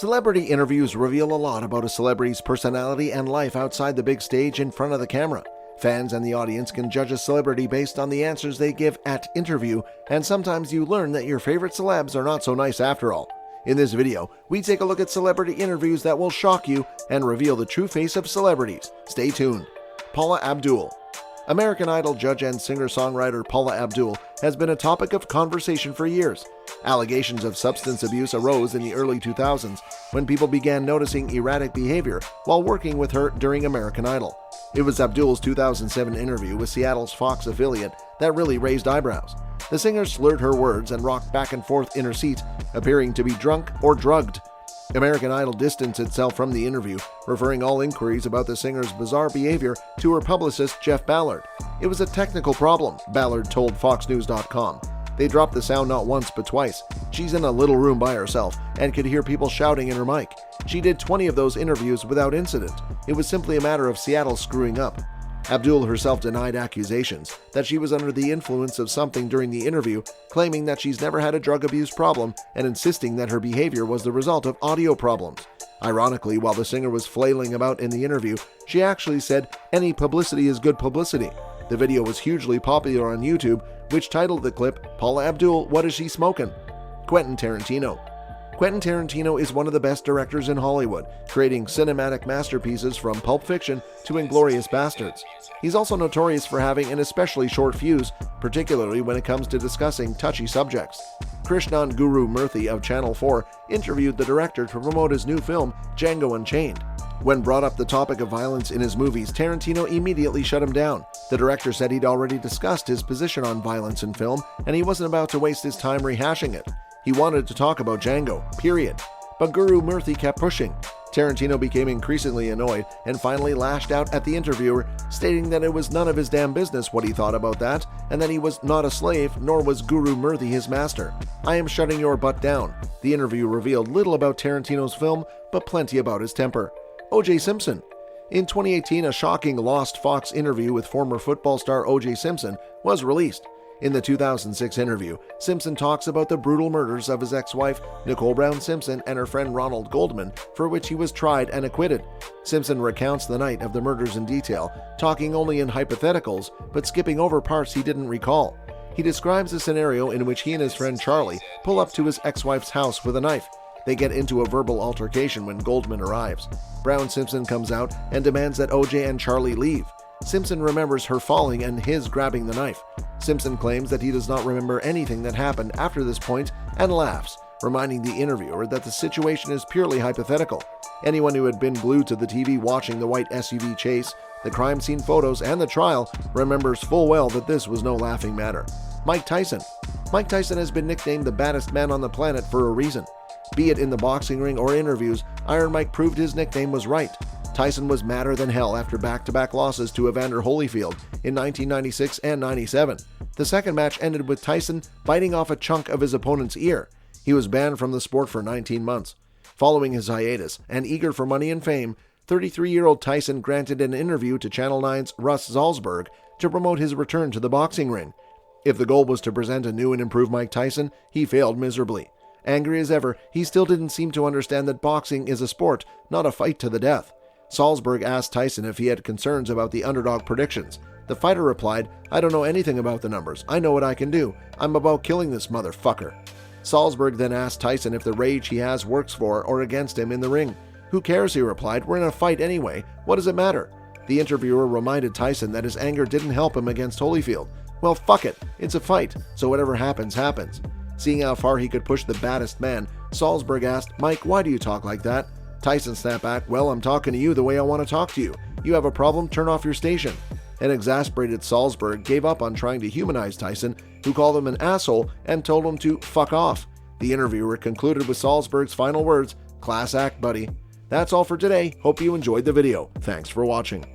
Celebrity interviews reveal a lot about a celebrity's personality and life outside the big stage in front of the camera. Fans and the audience can judge a celebrity based on the answers they give at interview, and sometimes you learn that your favorite celebs are not so nice after all. In this video, we take a look at celebrity interviews that will shock you and reveal the true face of celebrities. Stay tuned. Paula Abdul. American Idol judge and singer-songwriter Paula Abdul has been a topic of conversation for years. Allegations of substance abuse arose in the early 2000s when people began noticing erratic behavior while working with her during American Idol. It was Abdul's 2007 interview with Seattle's Fox affiliate that really raised eyebrows. The singer slurred her words and rocked back and forth in her seat, appearing to be drunk or drugged. American Idol distanced itself from the interview, referring all inquiries about the singer's bizarre behavior to her publicist Jeff Ballard. It was a technical problem, Ballard told FoxNews.com. They dropped the sound not once but twice. She's in a little room by herself and could hear people shouting in her mic. She did 20 of those interviews without incident. It was simply a matter of Seattle screwing up. Abdul herself denied accusations that she was under the influence of something during the interview, claiming that she's never had a drug abuse problem and insisting that her behavior was the result of audio problems. Ironically, while the singer was flailing about in the interview, she actually said, "Any publicity is good publicity." The video was hugely popular on YouTube, which titled the clip, "Paula Abdul, What Is She Smokin'?" Quentin Tarantino. Quentin Tarantino is one of the best directors in Hollywood, creating cinematic masterpieces from Pulp Fiction to Inglourious Basterds. He's also notorious for having an especially short fuse, particularly when it comes to discussing touchy subjects. Krishnan Guru Murthy of Channel 4 interviewed the director to promote his new film, Django Unchained. When brought up the topic of violence in his movies, Tarantino immediately shut him down. The director said he'd already discussed his position on violence in film, and he wasn't about to waste his time rehashing it. He wanted to talk about Django, period. But Guru Murthy kept pushing. Tarantino became increasingly annoyed and finally lashed out at the interviewer, stating that it was none of his damn business what he thought about that, and that he was not a slave, nor was Guru Murthy his master. "I am shutting your butt down." The interview revealed little about Tarantino's film, but plenty about his temper. O.J. Simpson. In 2018, a shocking lost Fox interview with former football star O.J. Simpson was released. In the 2006 interview, Simpson talks about the brutal murders of his ex-wife, Nicole Brown Simpson, and her friend Ronald Goldman, for which he was tried and acquitted. Simpson recounts the night of the murders in detail, talking only in hypotheticals, but skipping over parts he didn't recall. He describes a scenario in which he and his friend Charlie pull up to his ex-wife's house with a knife. They get into a verbal altercation when Goldman arrives. Brown Simpson comes out and demands that O.J. and Charlie leave. Simpson remembers her falling and his grabbing the knife. Simpson claims that he does not remember anything that happened after this point and laughs, reminding the interviewer that the situation is purely hypothetical. Anyone who had been glued to the TV watching the white SUV chase, the crime scene photos, and the trial remembers full well that this was no laughing matter. Mike Tyson. Mike Tyson has been nicknamed the baddest man on the planet for a reason. Be it in the boxing ring or interviews, Iron Mike proved his nickname was right. Tyson was madder than hell after back-to-back losses to Evander Holyfield in 1996 and 97. The second match ended with Tyson biting off a chunk of his opponent's ear. He was banned from the sport for 19 months. Following his hiatus, and eager for money and fame, 33-year-old Tyson granted an interview to Channel 9's Russ Salzberg to promote his return to the boxing ring. If the goal was to present a new and improved Mike Tyson, he failed miserably. Angry as ever, he still didn't seem to understand that boxing is a sport, not a fight to the death. Salzberg asked Tyson if he had concerns about the underdog predictions. The fighter replied, "I don't know anything about the numbers. I know what I can do. I'm about killing this motherfucker." Salzberg then asked Tyson if the rage he has works for or against him in the ring. "Who cares?" he replied. "We're in a fight anyway. What does it matter?" The interviewer reminded Tyson that his anger didn't help him against Holyfield. "Well, fuck it. It's a fight, so whatever happens, happens." Seeing how far he could push the baddest man, Salzberg asked, "Mike, why do you talk like that?" Tyson snapped back, "Well, I'm talking to you the way I want to talk to you. You have a problem, turn off your station." An exasperated Salzberg gave up on trying to humanize Tyson, who called him an asshole and told him to fuck off. The interviewer concluded with Salzberg's final words, "Class act, buddy." That's all for today. Hope you enjoyed the video. Thanks for watching.